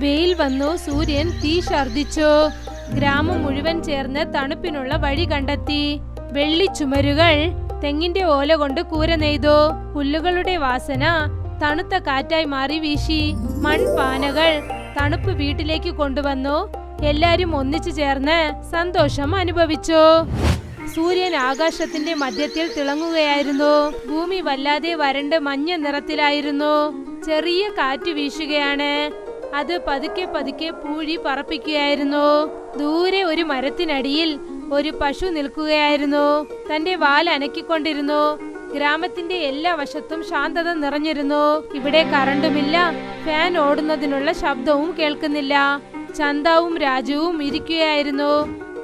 വെയിൽ വന്നു. സൂര്യൻ തീ ഛർദിച്ചു. ഗ്രാമം മുഴുവൻ ചേർന്ന് തണുപ്പിനുള്ള വഴി കണ്ടെത്തി. വെള്ളി ചുമരുകൾ തെങ്ങിന്റെ ഓല കൊണ്ട് കൂര നെയ്തു. പുല്ലുകളുടെ വാസന തണുത്ത കാറ്റായി മാറി വീശി. മൺപാനകൾ തണുപ്പ് വീട്ടിലേക്ക് കൊണ്ടുവന്നു. എല്ലാരും ഒന്നിച്ചു ചേർന്ന് സന്തോഷം അനുഭവിച്ചു. സൂര്യൻ ആകാശത്തിന്റെ മധ്യത്തിൽ തിളങ്ങുകയായിരുന്നു. ഭൂമി വല്ലാതെ വരണ്ട് മഞ്ഞ നിറത്തിലായിരുന്നു. ചെറിയ കാറ്റ് വീശുകയാണ്. അത് പതുക്കെ പതുക്കെ പൂഴി പറപ്പിക്കുകയായിരുന്നു. ദൂരെ ഒരു മരത്തിനടിയിൽ ഒരു പശു നിൽക്കുകയായിരുന്നു. തന്റെ വാൽ അനക്കിക്കൊണ്ടിരുന്നു. ഗ്രാമത്തിന്റെ എല്ലാ വശത്തും ശാന്തത നിറഞ്ഞിരുന്നു. ഇവിടെ കറണ്ടുമില്ല. ഫാൻ ഓടുന്നതിനുള്ള ശബ്ദവും കേൾക്കുന്നില്ല. ചന്താവും രാജുവും ഇരിക്കുകയായിരുന്നു.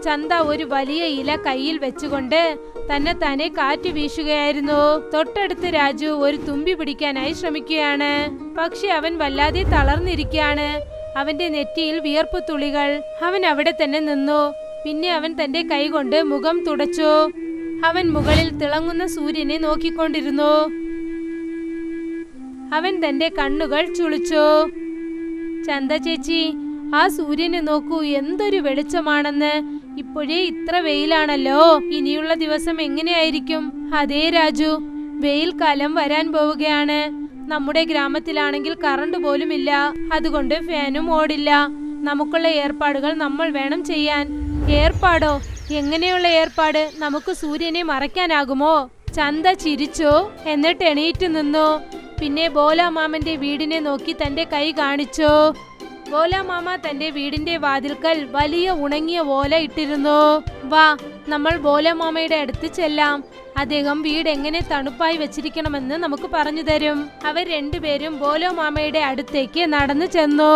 ചന്ത ഒരു വലിയ ഇല കയ്യിൽ വെച്ചുകൊണ്ട് തന്നെ കാറ്റ് വീശുകയായിരുന്നു. തൊട്ടടുത്ത് രാജു ഒരു തുമ്പി പിടിക്കാനായി ശ്രമിക്കുകയാണ്. പക്ഷെ അവൻ വല്ലാതെ തളർന്നിരിക്കുകയാണ്. അവന്റെ നെറ്റിയിൽ വിയർപ്പ് തുള്ളികൾ. അവൻ അവിടെ തന്നെ നിന്നു. പിന്നെ അവൻ തന്റെ കൈകൊണ്ട് മുഖം തുടച്ചു. അവൻ മുകളിൽ തിളങ്ങുന്ന സൂര്യനെ നോക്കിക്കൊണ്ടിരുന്നു. അവൻ തന്റെ കണ്ണുകൾ ചുളിച്ചു. ചന്ത ചേച്ചി, ആ സൂര്യനെ നോക്കൂ, എന്തൊരു വെളിച്ചമാണെന്ന്. ഇപ്പോഴേ ഇത്ര വെയിലാണല്ലോ. ഇനിയുള്ള ദിവസം എങ്ങനെയായിരിക്കും? അതേ രാജു, വെയിൽ കാലം വരാൻ പോവുകയാണ്. നമ്മുടെ ഗ്രാമത്തിലാണെങ്കിൽ കറണ്ട് പോലും ഇല്ല. അതുകൊണ്ട് ഫാനും ഓടില്ല. നമുക്കുള്ള ഏർപ്പാടുകൾ നമ്മൾ വേണം ചെയ്യാൻ. ഏർപ്പാടോ? എങ്ങനെയുള്ള ഏർപ്പാട്? നമുക്ക് സൂര്യനെ മറയ്ക്കാനാകുമോ? ചന്ത ചിരിച്ചു. എന്നിട്ട് എണീറ്റ് നിന്നു. പിന്നെ ബോലാമാമന്റെ വീടിനെ നോക്കി തന്റെ കൈ കാണിച്ചു. ബോലാമാമ തന്റെ വീടിന്റെ വാതിൽക്കൽ വലിയ ഉണങ്ങിയ ഓല ഇട്ടിരുന്നു. വാ, നമ്മൾ ബോലാമാമയുടെ അടുത്ത് ചെല്ലാം. അദ്ദേഹം വീട് എങ്ങനെ തണുപ്പായി വെച്ചിരിക്കണമെന്ന് നമുക്ക് പറഞ്ഞു തരും. അവർ രണ്ടുപേരും ബോലോമാമയുടെ അടുത്തേക്ക് നടന്നു ചെന്നു.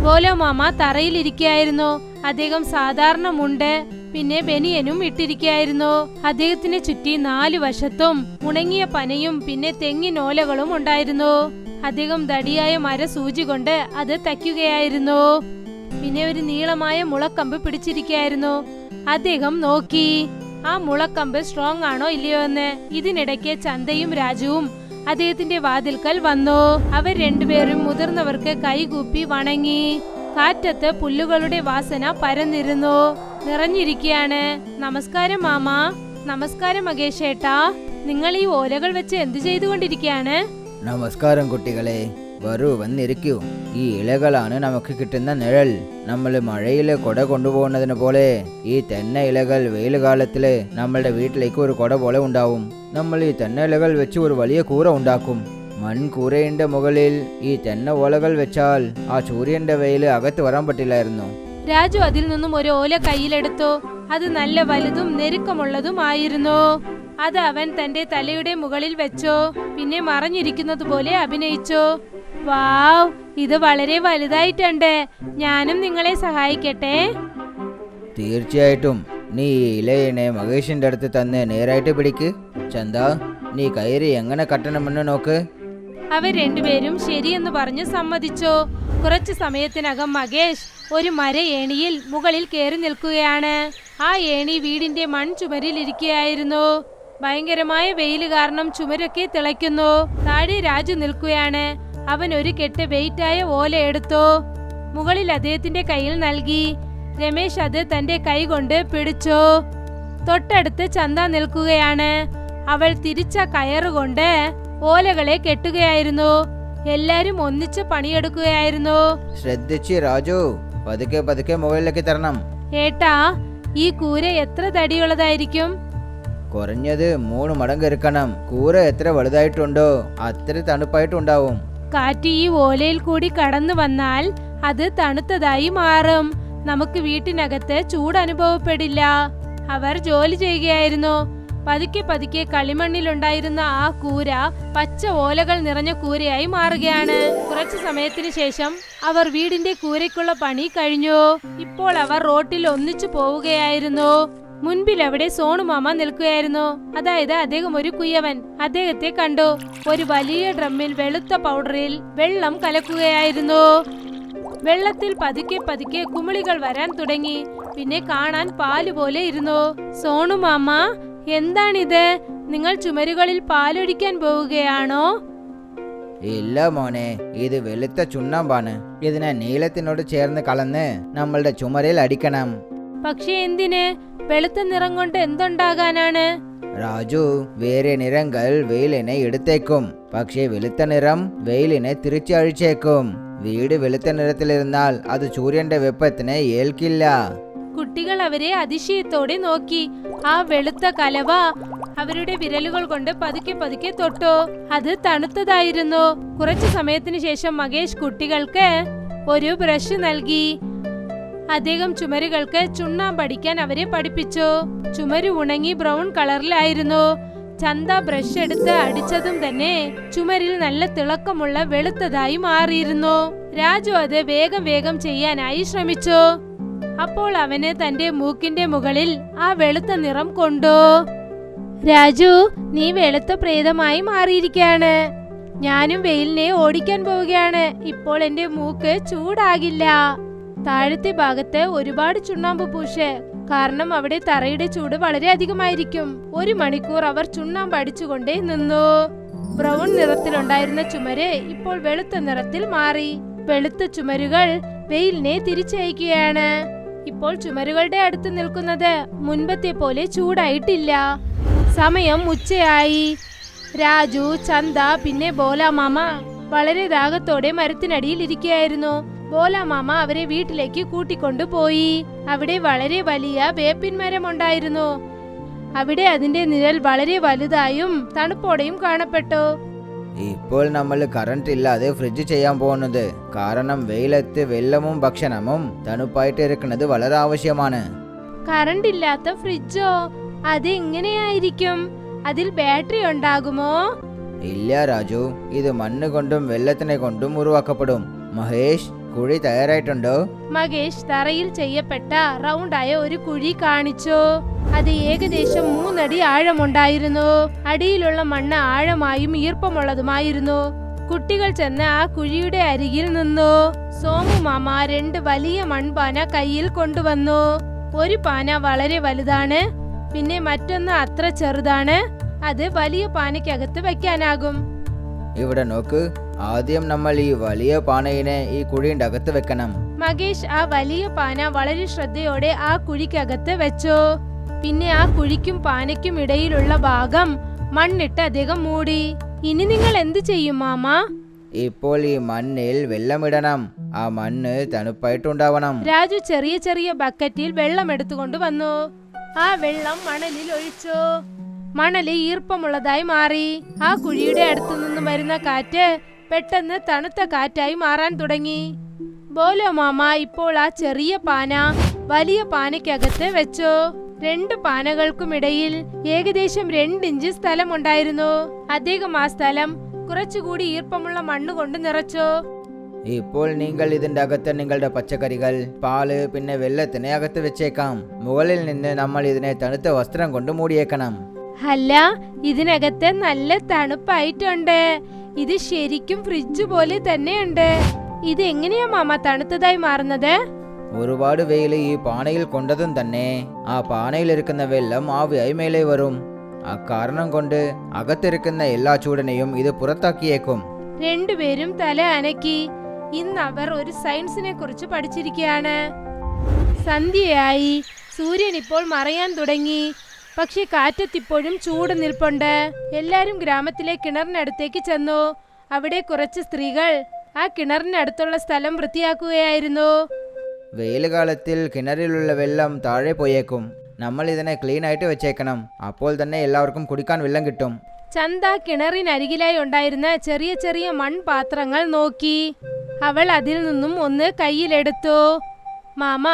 ബോലോമാമ തറയിലിരിക്കുകയായിരുന്നു. അദ്ദേഹം സാധാരണ മുണ്ട് പിന്നെ ബനിയനും ഇട്ടിരിക്കുകയായിരുന്നു. അദ്ദേഹത്തിന് ചുറ്റി 4 വശത്തും ഉണങ്ങിയ പനയും പിന്നെ തെങ്ങിനോലകളും ഉണ്ടായിരുന്നു. അദ്ദേഹം തടിയായ മരസൂചി കൊണ്ട് അത് തയ്ക്കുകയായിരുന്നു. പിന്നെ ഒരു നീളമായ മുളക്കമ്പ് പിടിച്ചിരിക്കുകയായിരുന്നു. അദ്ദേഹം നോക്കി ആ മുളക്കമ്പ് സ്ട്രോങ് ആണോ ഇല്ലയോ എന്ന്. ഇതിനിടയ്ക്ക് ചന്തയും രാജുവും അദ്ദേഹത്തിന്റെ വാതിൽക്കൽ വന്നു. അവർ രണ്ടുപേരും മുതിർന്നവർക്ക് കൈകൂപ്പി വണങ്ങി. കാറ്റത്ത് പുല്ലുകളുടെ വാസന പരന്നിരുന്നു. നിറഞ്ഞിരിക്കുകയാണ്. നമസ്കാരം മാമ. നമസ്കാരം മകേഷേട്ടാ. നിങ്ങൾ ഈ ഓലകൾ വെച്ച് എന്ത് ചെയ്തുകൊണ്ടിരിക്കുകയാണ്? നമസ്കാരം കുട്ടികളെ, വരൂ വന്നിരിക്കൂ. ഈ ഇലകളാണ് നമുക്ക് കിട്ടുന്ന നിഴൽ. നമ്മൾ മഴയിലെ കുട കൊണ്ടുപോകുന്നതിന് പോലെ ഈ തെന്ന ഇലകൾ വെയിൽ കാലത്തില് നമ്മളുടെ വീട്ടിലേക്ക് ഒരു കുട പോലെ ഉണ്ടാവും. നമ്മൾ ഈ തെന്ന ഇലകൾ വെച്ച് ഒരു വലിയ കൂര ഉണ്ടാക്കും. മൺകൂരയുടെ മുകളിൽ ഈ തെന്ന ഓലകൾ വെച്ചാൽ ആ സൂര്യന്റെ വെയിൽ അകത്ത് വരാൻ പറ്റില്ലായിരുന്നു. രാജു അതിൽ നിന്നും ഒരു ഓല കയ്യിലെടുത്തു. അത് നല്ല വലുതും നെരുക്കമുള്ളതുമായിരുന്നു. അത് അവൻ തന്റെ തലയുടെ മുകളിൽ വെച്ചു. പിന്നെ മറഞ്ഞിരിക്കുന്നത് പോലെ അഭിനയിച്ചു. വാവ്, ഇത് വളരെ വലുതായിട്ടുണ്ട്. ഞാനും നിങ്ങളെ സഹായിക്കട്ടെ? തീർച്ചയായിട്ടും. നീ ഈ ഇലയിനെ മഹേഷിന്റെ അടുത്ത് തന്നെ നേരായിട്ട് പിടിക്ക്. ചന്ത, നീ കയറി എങ്ങനെ കട്ടണമെന്ന് നോക്ക്. അവർ രണ്ടുപേരും ശരിയെന്ന് പറഞ്ഞ് സമ്മതിച്ചു. കുറച്ചു സമയത്തിനകം മഹേഷ് ഒരു മര ഏണിയിൽ മുകളിൽ കയറി നിൽക്കുകയാണ്. ആ ഏണി വീടിന്റെ മൺചുമരിൽ ഇരിക്കുകയായിരുന്നു. ഭയങ്കരമായ വെയിൽ കാരണം ചുമരൊക്കെ തിളയ്ക്കുന്നു. താഴെ രാജു നിൽക്കുകയാണ്. അവൻ ഒരു കെട്ട് വെയിറ്റായ ഓല എടുത്തു. മുകളിൽ അദ്ദേഹത്തിന്റെ കയ്യിൽ നൽകി. രമേശ് അത് തന്റെ കൈ കൊണ്ട് പിടിച്ചു. തൊട്ടടുത്ത് ചന്ത നിൽക്കുകയാണ്. അവൾ തിരിച്ച കയറുകൊണ്ട് ഓലകളെ കെട്ടുകയായിരുന്നു. എല്ലാരും ഒന്നിച്ച് പണിയെടുക്കുകയായിരുന്നു. ശ്രദ്ധിച്ച് രാജു, പതുക്കെ പതുക്കെ മുകളിലേക്ക് തരണം. ഏട്ടാ, ഈ കൂര എത്ര തടിയുള്ളതായിരിക്കും? കുറഞ്ഞത് 3 മടങ്ങ് ഇരിക്കണം. കൂര എത്ര വലുതായിട്ടുണ്ടോ അത്ര തണുപ്പായിട്ടുണ്ടാവും. കാറ്റ് ഈ ഓലയിൽ കൂടി കടന്നു വന്നാൽ അത് തണുത്തതായി മാറും. നമുക്ക് വീട്ടിനകത്ത് ചൂട് അനുഭവപ്പെടില്ല. അവർ ജോലി ചെയ്യുകയായിരുന്നു. പതുക്കെ പതുക്കെ കളിമണ്ണിലുണ്ടായിരുന്ന ആ കൂര പച്ച ഓലകൾ നിറഞ്ഞ കൂരയായി മാറുകയാണ്. കുറച്ചു സമയത്തിന് ശേഷം അവർ വീടിന്റെ കൂരയ്ക്കുള്ള പണി കഴിഞ്ഞു. ഇപ്പോൾ അവർ റോട്ടിൽ ഒന്നിച്ചു പോവുകയായിരുന്നു. മുൻപിൽ അവിടെ സോണുമാമ നിൽക്കുകയായിരുന്നു. അതായത് അദ്ദേഹം ഒരു കുയ്യവൻ. അദ്ദേഹത്തെ കണ്ടു. ഒരു വലിയ ഡ്രമ്മിൽ വെളുത്ത പൗഡറിൽ വെള്ളം കലക്കുകയായിരുന്നു. വെള്ളത്തിൽ പതുക്കെ പതുക്കെ കുമിളികൾ വരാൻ തുടങ്ങി. പിന്നെ കാണാൻ പാല് പോലെ ഇരുന്നു. സോണുമാമ, എന്താണിത്? നിങ്ങൾ ചുമരുകളിൽ പാലൊഴിക്കാൻ പോവുകയാണോ? ഇല്ല മോനെ, ഇത് വെളുത്ത ചുണ്ണാമ്പാണ്. ഇതിനെ നീലത്തിനോട് ചേർന്ന് കലർന്ന് നമ്മളുടെ ചുമരിൽ അടിക്കണം. പക്ഷെ എന്തിന്? വെളുത്ത നിറം കൊണ്ട് എന്തുണ്ടാകാനാണ്? രാജു, വേറെ നിറങ്ങൾ വെയിലിനെ എടുത്തേക്കും, പക്ഷേ വെളുത്ത നിറം വെയിലിനെ തിരിച്ചഴിച്ചേക്കും. വീട് വെളുത്ത നിറത്തിലിരുന്നാൽ അത് സൂര്യന്റെ വെപ്പത്തിനെ ഏൽക്കില്ല. കുട്ടികൾ അവരെ അതിശയത്തോടെ നോക്കി. ആ വെളുത്ത കലവ അവരുടെ വിരലുകൾ കൊണ്ട് പതുക്കെ പതുക്കെ തൊട്ടു. അത് തണുത്തതായിരുന്നു. കുറച്ചു സമയത്തിന് ശേഷം മകേഷ് കുട്ടികൾക്ക് ഒരു ബ്രഷ് നൽകി. അദ്ദേഹം ചുമരുകൾക്ക് ചുണ്ണാമ്പടിക്കാൻ അവരെ പഠിപ്പിച്ചു. ചുമര് ഉണങ്ങി ബ്രൗൺ കളറിലായിരുന്നു. ചന്ത ബ്രഷ് എടുത്ത് അടിച്ചതും തന്നെ ചുമരിൽ നല്ല തിളക്കമുള്ള വെളുത്തതായി മാറിയിരുന്നു. രാജു അത് വേഗം വേഗം ചെയ്യാനായി ശ്രമിച്ചു. അപ്പോൾ അവന് തന്റെ മൂക്കിന്റെ മുകളിൽ ആ വെളുത്ത നിറം കൊണ്ടു. രാജു, നീ വെളുത്ത പ്രേതമായി മാറിയിരിക്കുകയാണ്. ഞാനും വെയിലിനെ ഓടിക്കാൻ പോവുകയാണ്. ഇപ്പോൾ എന്റെ മൂക്ക് ചൂടാകില്ല. താഴത്തെ ഭാഗത്ത് ഒരുപാട് ചുണ്ണാമ്പ് പൂശ്, കാരണം അവിടെ തറയുടെ ചൂട് വളരെ അധികമായിരിക്കും. 1 മണിക്കൂർ അവർ ചുണ്ണാമ്പ് അടിച്ചുകൊണ്ടേ നിന്നു. ബ്രൗൺ നിറത്തിലുണ്ടായിരുന്ന ചുമര് ഇപ്പോൾ വെളുത്ത നിറത്തിൽ മാറി. വെളുത്ത ചുമരുകൾ വെയിലിനെ തിരിച്ചയക്കുകയാണ്. ഇപ്പോൾ ചുമരുകളുടെ അടുത്ത് നിൽക്കുന്നത് മുൻപത്തെ പോലെ ചൂടായിട്ടില്ല. സമയം ഉച്ചയായി. രാജു, ചന്ത പിന്നെ ബോലാമാമ വളരെ ദാഹത്തോടെ മരത്തിനടിയിൽ ഇരിക്കുകയായിരുന്നു. ബോലാമാമ അവരെ വീട്ടിലേക്ക് കൂട്ടിക്കൊണ്ടുപോയി. അവിടെ വളരെ വലിയ വേപ്പിൻ മരം ഉണ്ടായിരുന്നു. അവിടെ അതിന്റെ നിഴൽ വളരെ വലുതായും തണുപ്പോടെയും കാണപ്പെട്ടു. ഇപ്പോൾ നമ്മൾ കറണ്ട് ഇല്ലാതെ ഫ്രിഡ്ജ് ചെയ്യാൻ പോകുന്നത്, കാരണം വെയിലത്ത് വെള്ളവും ഭക്ഷണവും തണുപ്പായിട്ട് ഇരിക്കുന്നത് വളരെ ആവശ്യമാണ്. കറണ്ട് ഇല്ലാത്ത ഫ്രിഡ്ജോ? അത് എങ്ങനെയായിരിക്കും? അതിൽ ബാറ്ററി ഉണ്ടാകുമോ? ഇല്ല രാജു, ഇത് മണ്ണ് കൊണ്ടും വെള്ളത്തിനെ കൊണ്ടും ഉരുവാക്കപ്പെടും. മഹേഷ്, കുഴി തയ്യാറായിട്ടുണ്ടോ? മകേഷ് തറയിൽ ചെയ്യപ്പെട്ട റൗണ്ടായ ഒരു കുഴി കാണിച്ചു. അത് ഏകദേശം 3 അടി ആഴമുണ്ടായിരുന്നു. അടിയിലുള്ള മണ്ണ് ആഴമായും ഈർപ്പമുള്ളതുമായിരുന്നു. കുട്ടികൾ ചെന്ന് ആ കുഴിയുടെ അരികിൽ നിന്നു. സോമു മാമ 2 വലിയ മൺപാന കയ്യിൽ കൊണ്ടുവന്നു. ഒരു പാന വളരെ വലുതാണ്, പിന്നെ മറ്റൊന്ന് അത്ര ചെറുതാണ്. അത് വലിയ പാനയ്ക്കകത്ത് വെക്കാനാകും. ഇവിടെ നോക്ക്, ആദ്യം നമ്മൾ ഈ വലിയ പാനയിനെ ഈ കുഴിയുടെ അകത്ത് വെക്കണം. മകേഷ് ആ വലിയ പാന വളരെ ശ്രദ്ധയോടെ ആ കുഴിക്കകത്ത് വെച്ചു. പിന്നെ ആ കുഴിക്കും പാനയ്ക്കും ഇടയിലുള്ള ഭാഗം മണ്ണിട്ട് അദ്ദേഹം മൂടി. ഇനി നിങ്ങൾ എന്ത് ചെയ്യും മാമ? ഇപ്പോൾ ഈ മണ്ണിൽ വെള്ളമിടണം. ആ മണ്ണ് തണുപ്പായിട്ടുണ്ടാവണം. രാജു ചെറിയ ചെറിയ ബക്കറ്റിൽ വെള്ളം എടുത്തുകൊണ്ട് വന്നു. ആ വെള്ളം മണലിൽ ഒഴിച്ചു. മണല് ഈർപ്പമുള്ളതായി മാറി. ആ കുഴിയുടെ അടുത്തു നിന്നും വരുന്ന കാറ്റ് പെട്ടെന്ന് തണുത്ത കാറ്റായി മാറാൻ തുടങ്ങി. ബോലോ മാമ ഇപ്പോൾ ആ ചെറിയ പാന വലിയ പാനയ്ക്കകത്ത് വെച്ചു. 2 പാനകൾക്കുമിടയിൽ ഏകദേശം 2 ഇഞ്ച് സ്ഥലം ഉണ്ടായിരുന്നു. അദ്ദേഹം ആ സ്ഥലം കുറച്ചുകൂടി ഈർപ്പമുള്ള മണ്ണ് കൊണ്ട് നിറച്ചു. ഇപ്പോൾ നിങ്ങൾ ഇതിന്റെ അകത്ത് നിങ്ങളുടെ പച്ചക്കറികൾ, പാല് പിന്നെ വെള്ളത്തിനെ അകത്ത് വെച്ചേക്കാം. മുകളിൽ നിന്ന് നമ്മൾ ഇതിനെ തണുത്ത വസ്ത്രം കൊണ്ട് മൂടിയേക്കണം. അല്ല, ഇതിനകത്ത് നല്ല തണുപ്പായിട്ടുണ്ട്. ഇത് ശരിക്കും ഫ്രിഡ്ജ് പോലെ തന്നെയുണ്ട്. ഇത് എങ്ങനെയാ മാമ തണുത്തതായി മാറുന്നത്? ഒരുപാട് വെയിൽ ഈ പാനയിൽ കൊണ്ടതും തന്നെ ആ പാനയിലിരിക്കുന്ന വെള്ളം ആവിയായി മേലെ വരും. ആ കാരണം കൊണ്ട് അകത്തിരിക്കുന്ന എല്ലാ ചൂടിനെയും ഇത് പുറത്താക്കിയേക്കും. 2 പേരും തല അനക്കി. ഇന്ന് അവർ ഒരു സയൻസിനെ കുറിച്ച് പഠിച്ചിരിക്കുകയാണ്. സന്ധ്യയായി. സൂര്യൻ ഇപ്പോൾ മറയാൻ തുടങ്ങി. പക്ഷെ കാറ്റത്തിപ്പോഴും ചൂട് നിൽപ്പുണ്ട്. എല്ലാരും ഗ്രാമത്തിലെ കിണറിനടുത്തേക്ക് ചെന്നു. അവിടെ കുറച്ച് സ്ത്രീകൾ ആ കിണറിനടുത്തുള്ള സ്ഥലം വൃത്തിയാക്കുകയായിരുന്നു. വെയിൽ കാലത്തിൽ കിണറിലുള്ള വെള്ളം താഴെ പോയേക്കും. നമ്മൾ ഇതിനെ ക്ലീൻ ആയിട്ട് വെച്ചേക്കണം. അപ്പോൾ തന്നെ എല്ലാവർക്കും കുടിക്കാൻ വെള്ളം കിട്ടും. ചന്ത കിണറിനരികിലായി ഉണ്ടായിരുന്ന ചെറിയ ചെറിയ മൺപാത്രങ്ങൾ നോക്കി. അവൾ അതിൽ നിന്നും ഒന്ന് കയ്യിലെടുത്തു. മാമ,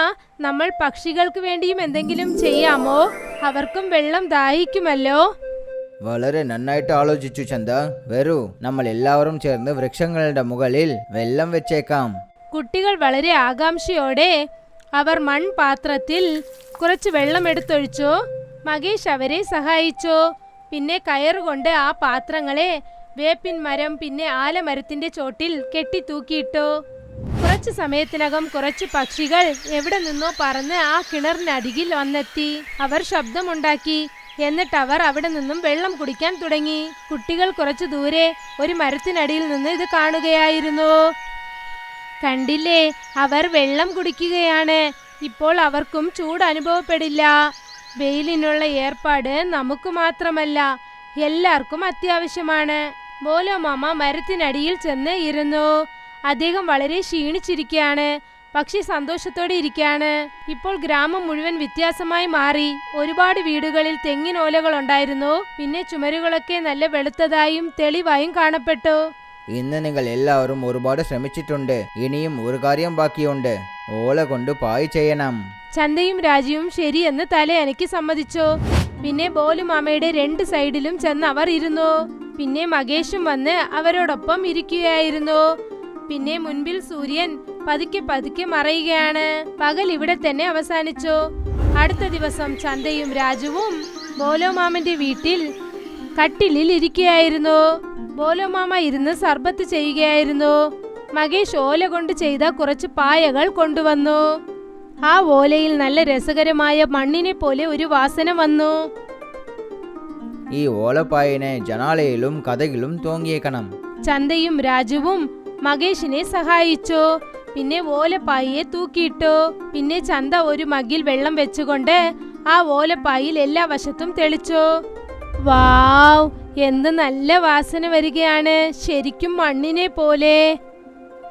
നമ്മൾ പക്ഷികൾക്ക് വേണ്ടിയും എന്തെങ്കിലും ചെയ്യാമോ? അവർക്കും വെള്ളം ദാഹിക്കുമല്ലോ. വളരെ നന്നായിട്ട് ആലോചിച്ചു ചന്ത. വരൂ, നമ്മൾ എല്ലാവരും ചേർന്ന് വൃക്ഷങ്ങളുടെ മുകളിൽ വെള്ളം വെച്ചേക്കാം. കുട്ടികൾ വളരെ ആകാംക്ഷയോടെ അവർ മൺപാത്രത്തിൽ കുറച്ച് വെള്ളം എടുത്തൊഴിച്ചു. മകേഷ് അവരെ സഹായിച്ചു. പിന്നെ കയറുകൊണ്ട് ആ പാത്രങ്ങളെ വേപ്പിൻ മരം പിന്നെ ആലമരത്തിന്റെ ചോട്ടിൽ കെട്ടി തൂക്കിയിട്ടു. കുറച്ചു സമയത്തിനകം കുറച്ച് പക്ഷികൾ എവിടെ നിന്നോ പറന്ന് ആ കിണറിനടിയിൽ വന്നെത്തി. അവർ ശബ്ദമുണ്ടാക്കി. എന്നിട്ട് അവർ അവിടെ നിന്നും വെള്ളം കുടിക്കാൻ തുടങ്ങി. കുട്ടികൾ കുറച്ചു ദൂരെ ഒരു മരത്തിനടിയിൽ നിന്ന് ഇത് കാണുകയായിരുന്നു. കണ്ടില്ലേ, അവർ വെള്ളം കുടിക്കുകയാണ്. ഇപ്പോൾ അവർക്കും ചൂട് അനുഭവപ്പെടില്ല. വെയിലിനുള്ള ഏർപ്പാട് നമുക്ക് മാത്രമല്ല, എല്ലാവർക്കും അത്യാവശ്യമാണ്. ബോലോ മാമ മരത്തിനടിയിൽ ചെന്ന് ഇരുന്നു. അദ്ദേഹം വളരെ ക്ഷീണിച്ചിരിക്കുകയാണ്, പക്ഷെ സന്തോഷത്തോടെ ഇരിക്കുകയാണ്. ഇപ്പോൾ ഗ്രാമം മുഴുവൻ വ്യത്യാസമായി മാറി. ഒരുപാട് വീടുകളിൽ തെങ്ങിനോലകൾ ഉണ്ടായിരുന്നു. പിന്നെ ചുമരുകളൊക്കെ നല്ല വെളുത്തതായും തെളിവായും കാണപ്പെട്ടു. ഇന്ന് നിങ്ങൾ എല്ലാവരും ഒരുപാട് ശ്രമിച്ചിട്ടുണ്ട്. ഇനിയും ഒരു കാര്യം ബാക്കിയുണ്ട്. ഓല കൊണ്ട് പായ് ചെയ്യണം. ചന്തയും രാജുവും ശരിയെന്ന് തലയനക്കി സമ്മതിച്ചു. പിന്നെ ബോലുമാമയുടെ 2 സൈഡിലും ചെന്ന് അവർ ഇരുന്നു. പിന്നെ മകേഷും വന്ന് അവരോടൊപ്പം ഇരിക്കുകയായിരുന്നു. പിന്നെ മുൻപിൽ സൂര്യൻ പതുക്കെ പതുക്കെ മറയുകയാണ്. പകൽ ഇവിടെ തന്നെ അവസാനിച്ചു. അടുത്ത ദിവസം ചന്തയും രാജുവും ബോലോമാമന്റെ വീട്ടിൽ കട്ടിലിൽ ഇരിക്കുകയായിരുന്നു. ബോലോമാമ ഇരുന്ന് സർബത്ത് ചെയ്യുകയായിരുന്നു. മകേഷ് ഓല കൊണ്ട് ചെയ്ത കുറച്ച് പായകൾ കൊണ്ടുവന്നു. ആ ഓലയിൽ നല്ല രസകരമായ മണ്ണിനെ പോലെ ഒരു വാസന വന്നു. ഈ ഓലപ്പായിനെ ജനാലയിലും കഥകിലും തൂങ്ങിയേക്കണം. ചന്തയും രാജുവും മകേഷിനെ സഹായിച്ചു. പിന്നെ ഓലപ്പായിയെ തൂക്കിയിട്ടു. പിന്നെ ചന്ത ഒരു മഗ്ഗിൽ വെള്ളം വെച്ചുകൊണ്ട് ആ ഓലപ്പായിൽ എല്ലാ വശത്തും തെളിച്ചു. വാവ്, എന്ത് നല്ല വാസന വരികയാണ്, ശരിക്കും മണ്ണിനെ പോലെ.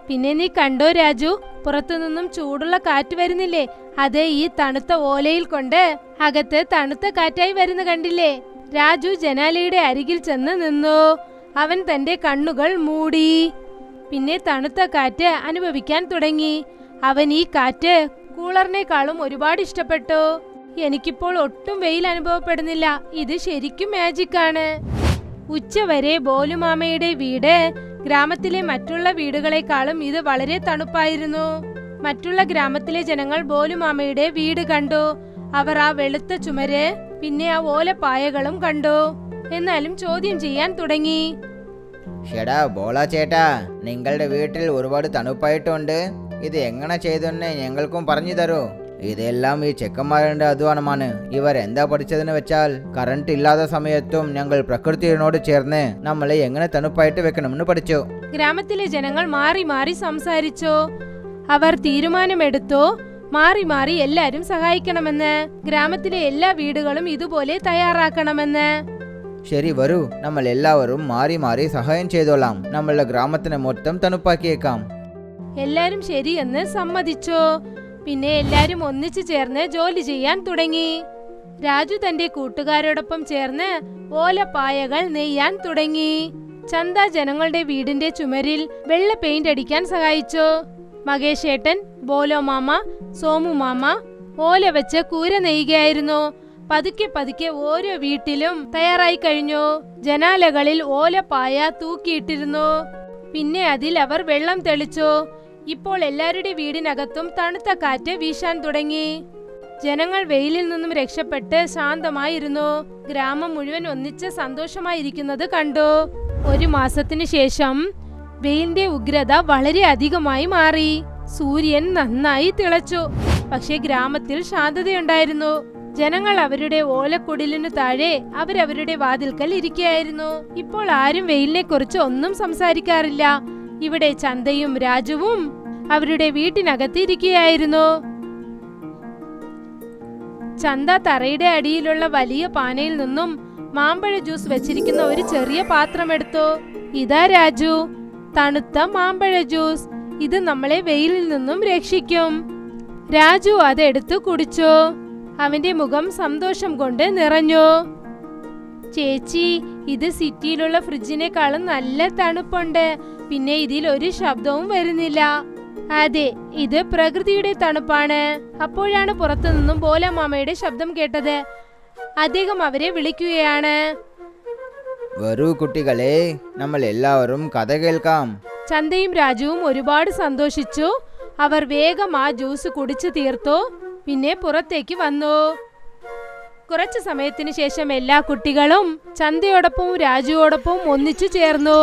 പിന്നെ നീ കണ്ടോ രാജു, പുറത്തുനിന്നും ചൂടുള്ള കാറ്റ് വരുന്നില്ലേ? അത് ഈ തണുത്ത ഓലയിൽ കൊണ്ട് അകത്ത് തണുത്ത കാറ്റായി വരുന്ന കണ്ടില്ലേ? രാജു ജനാലയുടെ അരികിൽ ചെന്ന് നിന്നു. അവൻ തന്റെ കണ്ണുകൾ മൂടി. പിന്നെ തണുത്ത കാറ്റ് അനുഭവിക്കാൻ തുടങ്ങി. അവൻ ഈ കാറ്റ് കൂളറിനേക്കാളും ഒരുപാട് ഇഷ്ടപ്പെട്ടു. എനിക്കിപ്പോൾ ഒട്ടും വെയിൽ അനുഭവപ്പെടുന്നില്ല. ഇത് ശരിക്കും മാജിക് ആണ്. ഉച്ചവരെ ബോലുമാമയുടെ വീട് ഗ്രാമത്തിലെ മറ്റുള്ള വീടുകളെക്കാളും ഇത് വളരെ തണുപ്പായിരുന്നു. മറ്റുള്ള ഗ്രാമത്തിലെ ജനങ്ങൾ ബോലുമാമയുടെ വീട് കണ്ടു. അവർ ആ വെളുത്ത ചുമര് പിന്നെ ആ ഓലപ്പായകളും കണ്ടു. എന്നാലും ചോദ്യം ചെയ്യാൻ തുടങ്ങി. ഷെടാ ബോള ചേട്ടാ, നിങ്ങളുടെ വീട്ടിൽ ഒരുപാട് തണുപ്പായിട്ടുണ്ട്. ഇത് എങ്ങനെ ചെയ്തെന്ന് ഞങ്ങൾക്കും പറഞ്ഞു തരൂ. ഇതെല്ലാം ഈ ചെക്കന്മാരുടെ അധ്വാനമാണ്. ഇവർ എന്താ പഠിച്ചതെന്ന് വെച്ചാൽ, കറണ്ട് ഇല്ലാത്ത സമയത്തും ഞങ്ങൾ പ്രകൃതിയോട് ചേർന്ന് നമ്മളെ എങ്ങനെ തണുപ്പായിട്ട് വെക്കണമെന്ന് പഠിച്ചു. ഗ്രാമത്തിലെ ജനങ്ങൾ മാറി മാറി സംസാരിച്ചു. അവർ തീരുമാനമെടുത്തു, മാറി മാറി എല്ലാരും സഹായിക്കണമെന്ന്. ഗ്രാമത്തിലെ എല്ലാ വീടുകളും ഇതുപോലെ തയ്യാറാക്കണമെന്ന്. ശരി, വരൂ, നമ്മൾ എല്ലാവരും മാറി മാറി സഹായം ചെയ്തോളാം. നമ്മളുടെ ഗ്രാമത്തിനെ മൊത്തം തണുപ്പാക്കിയേക്കാം. എല്ലാരും ശരിയെന്ന് സമ്മതിച്ചു. പിന്നെ എല്ലാരും ഒന്നിച്ചു ചേർന്ന് ജോലി ചെയ്യാൻ തുടങ്ങി. രാജു തന്റെ കൂട്ടുകാരോടൊപ്പം ചേർന്ന് ഓലപ്പായകൾ നെയ്യാൻ തുടങ്ങി. ചന്ത ജനങ്ങളുടെ വീടിന്റെ ചുമരിൽ വെള്ള പെയിന്റ് അടിക്കാൻ സഹായിച്ചു. മകേഷേട്ടൻ, ബോലോ മാമ, സോമു മാമ ഓല വെച്ച് കൂര നെയ്യുകയായിരുന്നു. പതുക്കെ പതുക്കെ ഓരോ വീട്ടിലും തയ്യാറായി കഴിഞ്ഞു. ജനാലകളിൽ ഓലപ്പായ തൂക്കിയിട്ടിരുന്നു. പിന്നെ അതിൽ അവർ വെള്ളം തെളിച്ചു. ഇപ്പോൾ എല്ലാവരുടെ വീടിനകത്തും തണുത്ത കാറ്റ് വീശാൻ തുടങ്ങി. ജനങ്ങൾ വെയിലിൽ നിന്നും രക്ഷപ്പെട്ട് ശാന്തമായിരുന്നു. ഗ്രാമം മുഴുവൻ ഒന്നിച്ച് സന്തോഷമായിരിക്കുന്നത് കണ്ടു. 1 മാസത്തിനു ശേഷം വെയിലിന്റെ ഉഗ്രത വളരെ അധികമായി മാറി. സൂര്യൻ നന്നായി തിളച്ചു. പക്ഷേ ഗ്രാമത്തിൽ ശാന്തതയുണ്ടായിരുന്നു. ജനങ്ങൾ അവരുടെ ഓലക്കുടിലിനു താഴെ അവരവരുടെ വാതിൽക്കൽ ഇരിക്കുകയായിരുന്നു. ഇപ്പോൾ ആരും വെയിലിനെ കുറിച്ച് ഒന്നും സംസാരിക്കാറില്ല. ഇവിടെ ചന്തയും രാജുവും അവരുടെ വീട്ടിനകത്ത് ഇരിക്കുകയായിരുന്നു. ചന്ത തറയുടെ അടിയിലുള്ള വലിയ പാനയിൽ നിന്നും മാമ്പഴ ജ്യൂസ് വെച്ചിരിക്കുന്ന ഒരു ചെറിയ പാത്രം എടുത്തു. ഇതാ രാജു, തണുത്ത മാമ്പഴ ജ്യൂസ്. ഇത് നമ്മളെ വെയിലിൽ നിന്നും രക്ഷിക്കും. രാജു അതെടുത്ത് കുടിച്ചു. അവന്റെ മുഖം സന്തോഷം കൊണ്ട് നിറഞ്ഞു. ചേച്ചി, ഇത് സിറ്റിയിലുള്ള ഫ്രിഡ്ജിനേക്കാളും നല്ല തണുപ്പുണ്ട്. പിന്നെ ഇതിൽ ഒരു ശബ്ദവും വരുന്നില്ല. അതെ, ഇത് പ്രകൃതിയുടെ തണുപ്പാണ്. അപ്പോഴാണ് പുറത്തു നിന്നും ബോലമാമയുടെ ശബ്ദം കേട്ടത്. അദ്ദേഹം അവരെ വിളിക്കുകയാണ്. വരൂ കുട്ടികളെ, നമ്മൾ എല്ലാവരും കഥ കേൾക്കാം. ചന്തയും രാജുവും ഒരുപാട് സന്തോഷിച്ചു. അവർ വേഗം ആ ജ്യൂസ് കുടിച്ചു തീർത്തു. പിന്നെ പുറത്തേക്ക് വന്നു. കുറച്ചു സമയത്തിന് ശേഷം എല്ലാ കുട്ടികളും ചന്തയോടൊപ്പവും രാജുവോടൊപ്പവും ഒന്നിച്ചു ചേർന്നു.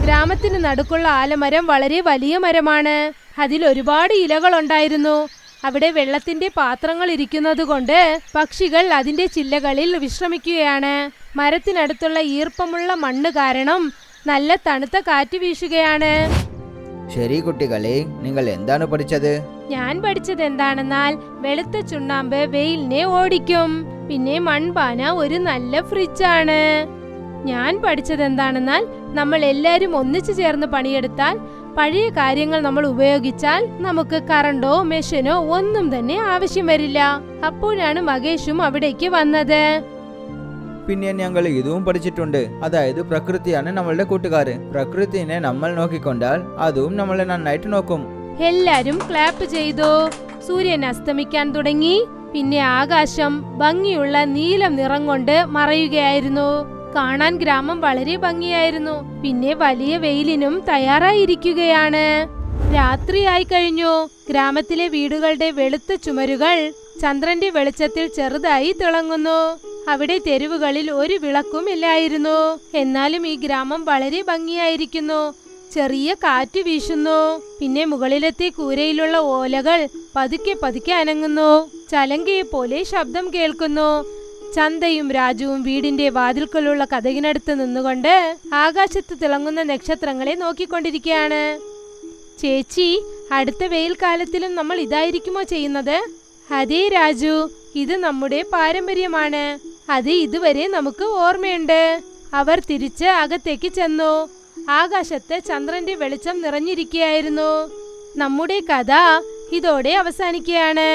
ഗ്രാമത്തിന് നടുക്കുള്ള ആലമരം വളരെ വലിയ മരമാണ്. അതിൽ ഒരുപാട് ഇലകളുണ്ടായിരുന്നു. അവിടെ വെള്ളത്തിന്റെ പാത്രങ്ങൾ ഇരിക്കുന്നത് കൊണ്ട് പക്ഷികൾ അതിന്റെ ചില്ലകളിൽ വിശ്രമിക്കുകയാണ്. മരത്തിനടുത്തുള്ള ഈർപ്പമുള്ള മണ്ണ് കാരണം നല്ല തണുത്ത കാറ്റ് വീശുകയാണ്. ശരി കുട്ടികളെ, നിങ്ങൾ എന്താണ് പഠിച്ചത്? ഞാൻ പഠിച്ചത് എന്താണെന്നാൽ വെളുത്ത ചുണ്ണാമ്പ് വെയിലിനെ ഓടിക്കും. പിന്നെ മൺപാന ഒരു നല്ല ഫ്രിഡ്ജാണ്. ഞാൻ പഠിച്ചത് എന്താണെന്നാൽ നമ്മൾ എല്ലാവരും ഒന്നിച്ചു ചേർന്ന് പണിയെടുത്താൽ, പഴയ കാര്യങ്ങൾ നമ്മൾ ഉപയോഗിച്ചാൽ നമുക്ക് കറണ്ടോ മെഷീനോ ഒന്നും തന്നെ ആവശ്യം വരില്ല. അപ്പോഴാണ് മകേഷും അവിടേക്ക് വന്നത്. പിന്നെ ഞങ്ങൾ ഇതും പഠിച്ചിട്ടുണ്ട്, അതായത് പ്രകൃതിയാണ് നമ്മളുടെ കൂട്ടുകാര്. പ്രകൃതിനെ നമ്മൾ നോക്കിക്കൊണ്ടാൽ അതും നമ്മളെ നന്നായിട്ട് നോക്കും. എല്ലാരും ക്ലാപ്പ് ചെയ്തു. സൂര്യൻ അസ്തമിക്കാൻ തുടങ്ങി. പിന്നെ ആകാശം ഭംഗിയുള്ള നീലം നിറം കൊണ്ട് മറയുകയായിരുന്നു. കാണാൻ ഗ്രാമം വളരെ ഭംഗിയായിരുന്നു. പിന്നെ വലിയ വെയിലിനും തയ്യാറായിരിക്കുകയാണ്. രാത്രിയായി കഴിഞ്ഞു. ഗ്രാമത്തിലെ വീടുകളുടെ വെളുത്ത ചുമരുകൾ ചന്ദ്രന്റെ വെളിച്ചത്തിൽ ചെറുതായി തിളങ്ങുന്നു. അവിടെ തെരുവുകളിൽ ഒരു വിളക്കും ഇല്ലായിരുന്നു. എന്നാലും ഈ ഗ്രാമം വളരെ ഭംഗിയായിരിക്കുന്നു. ചെറിയ കാറ്റ് വീശുന്നു. പിന്നെ മുകളിലത്തെ കൂരയിലുള്ള ഓലകൾ പതുക്കെ പതുക്കെ അനങ്ങുന്നു. ചലങ്കയെ പോലെ ശബ്ദം കേൾക്കുന്നു. ചന്തയും രാജുവും വീടിന്റെ വാതിൽക്കലുള്ള കതകിനടുത്ത് നിന്നുകൊണ്ട് ആകാശത്ത് തിളങ്ങുന്ന നക്ഷത്രങ്ങളെ നോക്കിക്കൊണ്ടിരിക്കുകയാണ്. ചേച്ചി, അടുത്ത വെയിൽ കാലത്തിലും നമ്മൾ ഇതായിരിക്കുമോ ചെയ്യുന്നത്? അതേ രാജു, ഇത് നമ്മുടെ പാരമ്പര്യമാണ്. അത് ഇതുവരെ നമുക്ക് ഓർമ്മയുണ്ട്. അവർ തിരിച്ച് അകത്തേക്ക് ചെന്നു. ആകാശത്ത് ചന്ദ്രന്റെ വെളിച്ചം നിറഞ്ഞിരിക്കുകയായിരുന്നു. നമ്മുടെ കഥ ഇതോടെ അവസാനിക്കുകയാണ്.